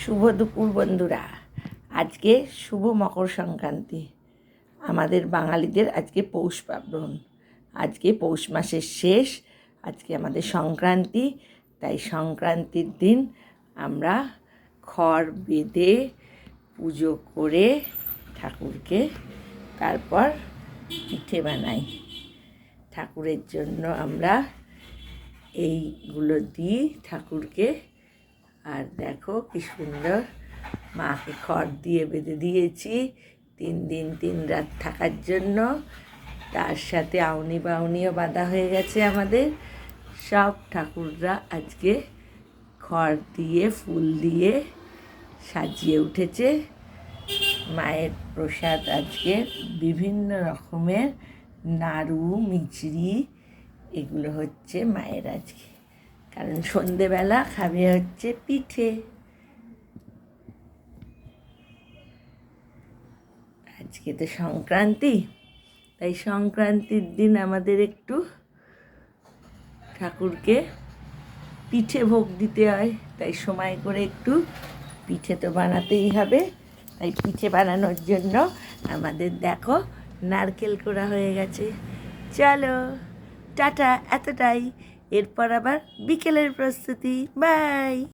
শুভ দুপুর বন্ধুরা। আজকে শুভ মকর সংক্রান্তি। আমাদের বাঙালিদের আজকে পৌষ পার্বণ। আজকে পৌষ মাসের শেষ, আজকে আমাদের সংক্রান্তি। তাই সংক্রান্তির দিন আমরা খড় বেঁধে পুজো করে ঠাকুরকে তারপর পিঠে বানাই। ঠাকুরের জন্য আমরা এইগুলো দিই ঠাকুরকে। আর দেখো কি সুন্দর, মাকে খড় দিয়ে বেঁধে দিয়েছি 3 দিন 3 রাত থাকার জন্য। তার সাথে আউনি বাউনিও বাঁধা হয়ে গেছে আমাদের। সব ঠাকুররা আজকে খড় দিয়ে ফুল দিয়ে সাজিয়ে উঠেছে। মায়ের প্রসাদ আজকে বিভিন্ন রকমের নাড়ু, মিচড়ি, এগুলো হচ্ছে মায়ের আজকে, কারণ সন্ধেবেলা খাবে হচ্ছে পিঠে। আজকে তো সংক্রান্তি, তাই সংক্রান্তির দিন আমাদের একটু ঠাকুরকে পিঠে ভোগ দিতে হয়। তাই সময় করে একটু পিঠে তো বানাতেই হবে। তাই পিঠে বানানোর জন্য আমাদের দেখো নারকেল কোড়া হয়ে গেছে। চলো টাটা, এতটাই। এরপর আবার বিকেলের প্রস্তুতি। বাই।